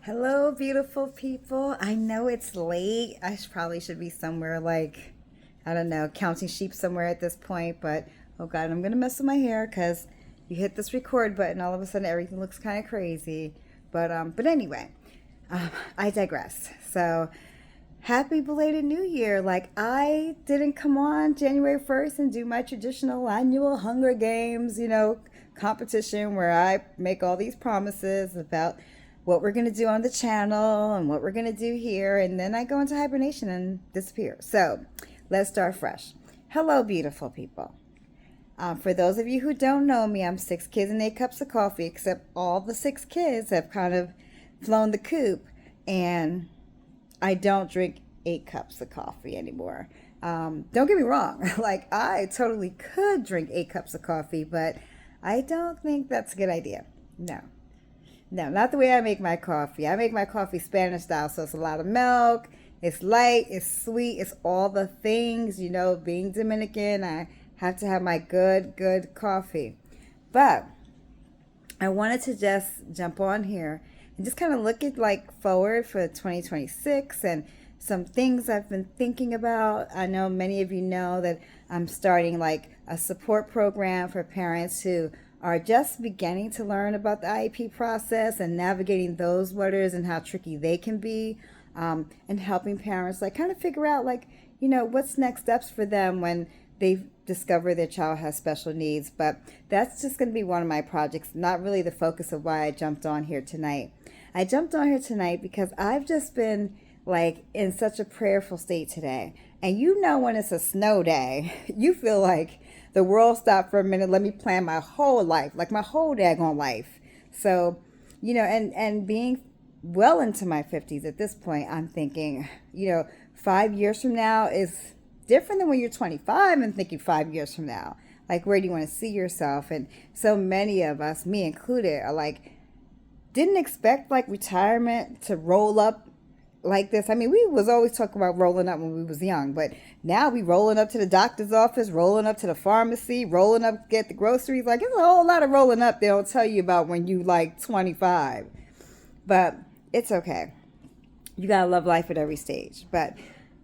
Hello, beautiful people. I know it's late. Probably should be somewhere like, I don't know, counting sheep somewhere at this point. But oh God, I'm gonna mess with my hair because you hit this record button. All of a sudden, everything looks kind of crazy. But anyway, I digress. So happy belated New Year! Like I didn't come on January 1st and do my traditional annual Hunger Games, competition where I make all these promises about what we're going to do on the channel and what we're going to do here. And then I go into hibernation and disappear. So let's start fresh. Hello, beautiful people. For those of you who don't know me, I'm 6 kids and 8 cups of coffee, except all the 6 kids have kind of flown the coop. And I don't drink 8 cups of coffee anymore. Don't get me wrong. Like, I totally could drink 8 cups of coffee, but I don't think that's a good idea. No. No, not the way I make my coffee. I make my coffee Spanish style, so it's a lot of milk. It's light, it's sweet, it's all the things. Being Dominican, I have to have my good coffee. But I wanted to just jump on here and just kind of look at like forward for 2026 and some things I've been thinking about. I know many of you know that I'm starting like a support program for parents who are just beginning to learn about the IEP process and navigating those waters and how tricky they can be, and helping parents like kind of figure out like, what's next steps for them when they discover their child has special needs. But that's just going to be one of my projects, not really the focus of why I jumped on here tonight. I jumped on here tonight because I've just been like in such a prayerful state today. And when it's a snow day, you feel like the world stopped for a minute. Let me plan my whole life, like my whole daggone life. So, and being well into my 50s at this point, I'm thinking, 5 years from now is different than when you're 25 and thinking 5 years from now. Like, where do you want to see yourself? And so many of us, me included, are like, didn't expect like retirement to roll up like this. I mean, we was always talking about rolling up when we was young, but now we rolling up to the doctor's office, rolling up to the pharmacy, rolling up to get the groceries. Like, it's a whole lot of rolling up they don't tell you about when you like 25. But it's okay. You gotta love life at every stage. But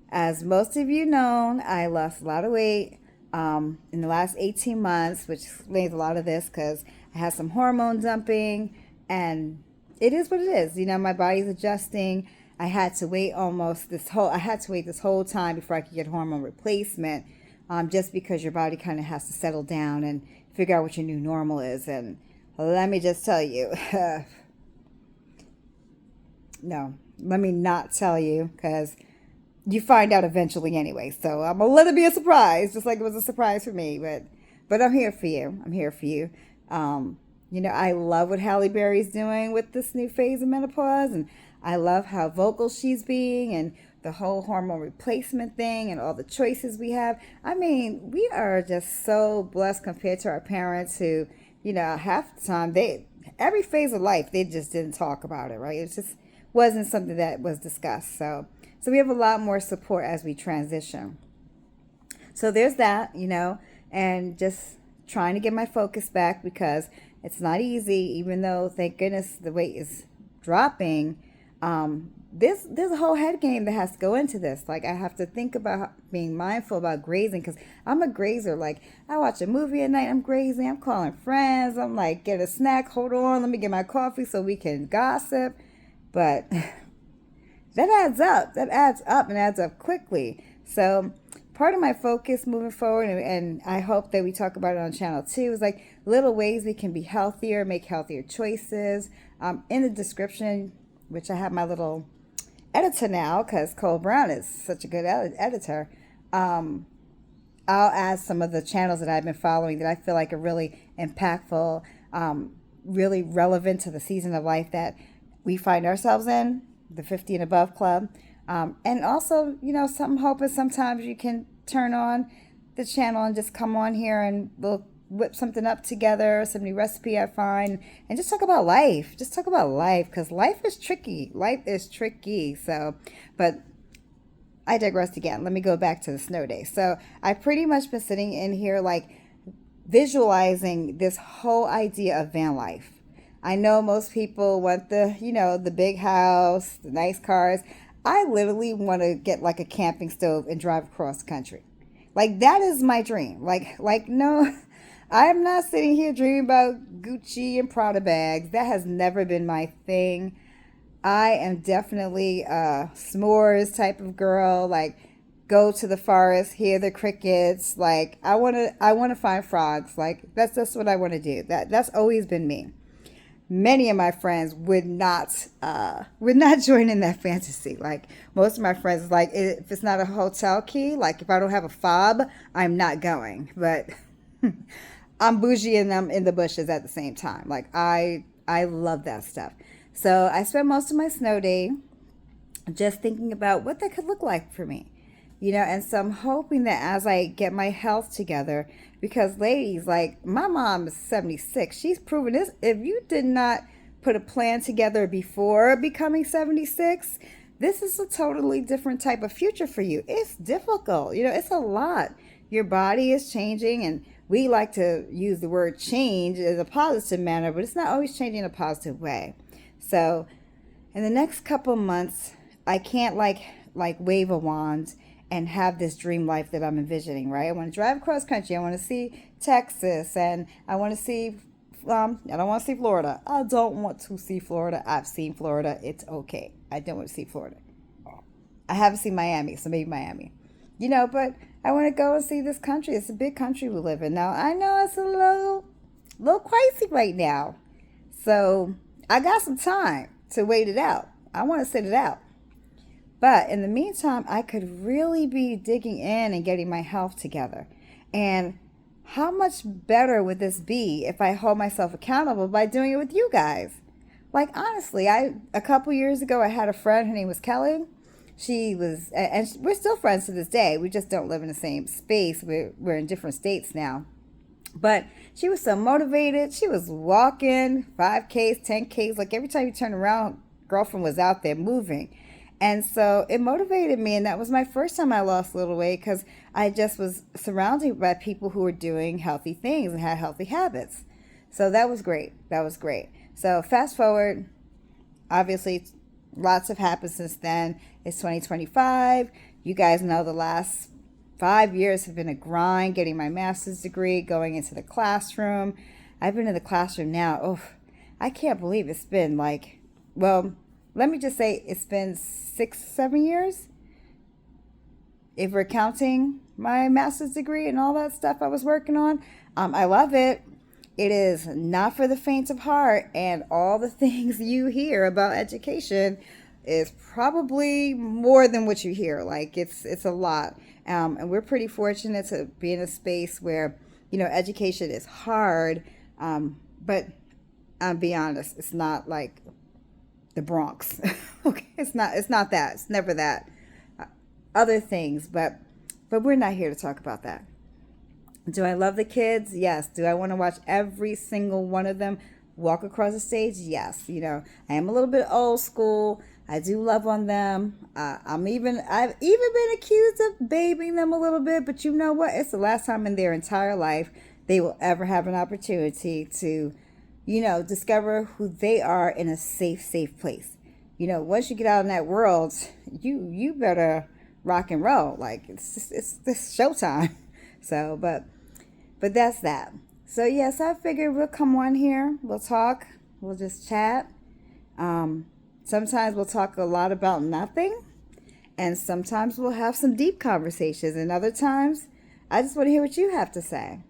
as most of you know, I lost a lot of weight in the last 18 months, which explains a lot of this because I had some hormone dumping, and it is what it is. My body's adjusting. I had to wait this whole time before I could get hormone replacement, just because your body kind of has to settle down and figure out what your new normal is. And let me just tell you, no, let me not tell you, because you find out eventually anyway. So I'm gonna let it be a surprise, just like it was a surprise for me. But I'm here for you. I'm here for you. I love what Halle Berry's doing with this new phase of menopause, and I love how vocal she's being, and the whole hormone replacement thing, and all the choices we have. I mean, we are just so blessed compared to our parents who, half the time every phase of life they just didn't talk about it, right? It just wasn't something that was discussed. So we have a lot more support as we transition. So there's that, and just trying to get my focus back because it's not easy, even though thank goodness the weight is dropping. There's a whole head game that has to go into this. Like, I have to think about being mindful about grazing because I'm a grazer. Like, I watch a movie at night, I'm grazing, I'm calling friends, I'm like, get a snack, hold on, let me get my coffee so we can gossip. But that adds up. That adds up and adds up quickly. So part of my focus moving forward, and I hope that we talk about it on channel 2, is like little ways we can be healthier, make healthier choices. In the description, which I have my little editor now because Cole Brown is such a good editor, I'll add some of the channels that I've been following that I feel like are really impactful, really relevant to the season of life that we find ourselves in, the 50 and above club. And also, something hoping sometimes you can turn on the channel and just come on here and we'll whip something up together, some new recipe I find, and just talk about life. Just talk about life because life is tricky. Life is tricky. So, but I digress again. Let me go back to the snow day. So I pretty much been sitting in here like visualizing this whole idea of van life. I know most people want the big house, the nice cars. I literally want to get like a camping stove and drive across the country. Like that is my dream. Like no, I am not sitting here dreaming about Gucci and Prada bags. That has never been my thing. I am definitely a s'mores type of girl. Like go to the forest, hear the crickets. Like I want to find frogs. Like that's what I want to do. That's always been me. Many of my friends would not join in that fantasy. Like most of my friends is like, if it's not a hotel key, like if I don't have a fob, I'm not going. But I'm bougie and I'm in the bushes at the same time. Like I love that stuff. So I spent most of my snow day just thinking about what that could look like for me. And so I'm hoping that as I get my health together, because ladies, like my mom is 76, she's proven this. If you did not put a plan together before becoming 76, this is a totally different type of future for you. It's difficult, it's a lot. Your body is changing, and we like to use the word change as a positive manner, but it's not always changing in a positive way. So in the next couple of months, I can't like wave a wand and have this dream life that I'm envisioning, right? I want to drive across country. I want to see Texas, and I want to see, I don't want to see Florida. I don't want to see Florida. I've seen Florida. It's okay. I don't want to see Florida. I haven't seen Miami, so maybe Miami. But I want to go and see this country. It's a big country we live in. Now, I know it's a little crazy right now. So I got some time to wait it out. I want to sit it out. But in the meantime, I could really be digging in and getting my health together. And how much better would this be if I hold myself accountable by doing it with you guys? Like, honestly, a couple years ago, I had a friend. Her name was Kelly. She was, and we're still friends to this day. We just don't live in the same space. We're in different states now. But she was so motivated. She was walking 5Ks, 10Ks. Like every time you turn around, girlfriend was out there moving. And so it motivated me. And that was my first time I lost a little weight, because I just was surrounded by people who were doing healthy things and had healthy habits. So that was great. That was great. So fast forward, obviously lots have happened since then. It's 2025. You guys know the last 5 years have been a grind, getting my master's degree, going into the classroom. I've been in the classroom now. Oh, I can't believe it's been let me just say it's been 6-7 years. If we're counting my master's degree and all that stuff I was working on, I love it. It is not for the faint of heart, and all the things you hear about education is probably more than what you hear. Like it's a lot. And we're pretty fortunate to be in a space where, education is hard. But I'll be honest, it's not like the Bronx. Okay, it's not that. It's never that. Other things, but we're not here to talk about that. Do I love the kids? Yes. Do I want to watch every single one of them walk across the stage? Yes. I am a little bit old school. I do love on them. I've even been accused of babying them a little bit, but you know what? It's the last time in their entire life they will ever have an opportunity to, discover who they are in a safe place. Once you get out in that world, you better rock and roll. Like it's showtime. So, but that's that. So yes, I figured we'll come on here. We'll talk. We'll just chat. Sometimes we'll talk a lot about nothing, and sometimes we'll have some deep conversations, and other times I just want to hear what you have to say.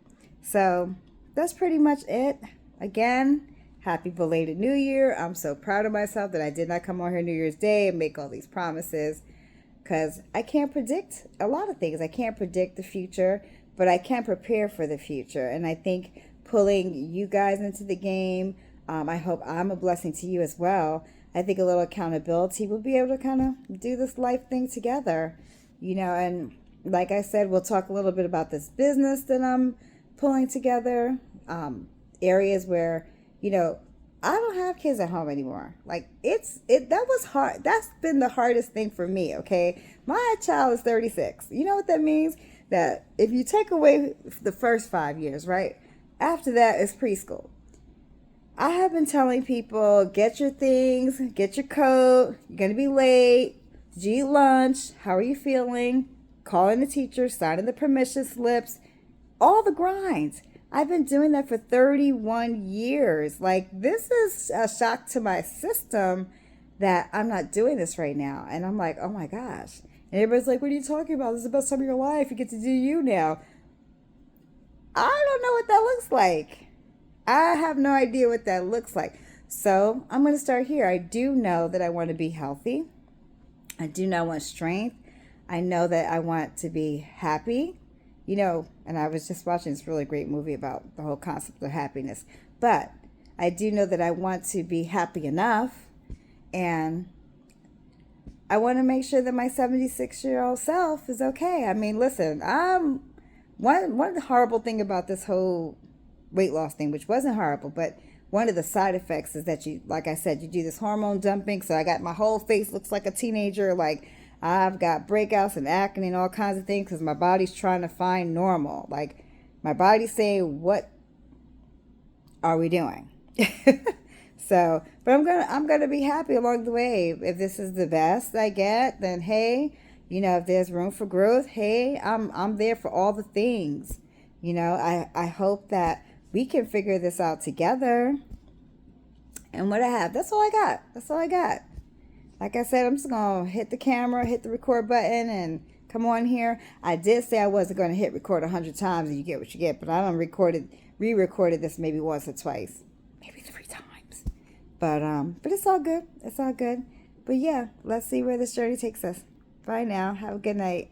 So that's pretty much it. Again, happy belated New Year. I'm so proud of myself that I did not come on here New Year's Day and make all these promises, because I can't predict a lot of things. I can't predict the future, but I can prepare for the future. And I think pulling you guys into the game, I hope I'm a blessing to you as well. I think a little accountability, we'll be able to kind of do this life thing together, and like I said, we'll talk a little bit about this business that I'm pulling together, areas where, I don't have kids at home anymore. Like that was hard. That's been the hardest thing for me. Okay. My child is 36. You know what that means? That if you take away the first 5 years, right? After that is preschool. I have been telling people, get your things, get your coat, you're going to be late. Did you eat lunch? How are you feeling? Calling the teacher, signing the permission slips, all the grinds. I've been doing that for 31 years. Like, this is a shock to my system that I'm not doing this right now. And I'm like, oh my gosh. And everybody's like, what are you talking about? This is the best time of your life. You get to do you now. I don't know what that looks like. I have no idea what that looks like. So I'm going to start here. I do know that I want to be healthy. I do know I want strength. I know that I want to be happy. And I was just watching this really great movie about the whole concept of happiness. But I do know that I want to be happy enough. And I want to make sure that my 76-year-old self is okay. I mean, listen, one of the horrible thing about this whole weight loss thing, which wasn't horrible, but one of the side effects is that you, like I said, you do this hormone dumping. So I got my whole face looks like a teenager. Like, I've got breakouts and acne and all kinds of things because my body's trying to find normal. Like, my body's saying, what are we doing? So, but I'm gonna be happy along the way. If this is the best I get, then hey, if there's room for growth, hey, I'm there for all the things. I hope that we can figure this out together. And what I have, that's all I got. That's all I got. Like I said, I'm just gonna hit the camera, hit the record button, and come on here. I did say I wasn't gonna hit record 100 times and you get what you get, but I done re-recorded this maybe once or twice, maybe 3 times. But it's all good. It's all good. But yeah, let's see where this journey takes us. Bye now. Have a good night.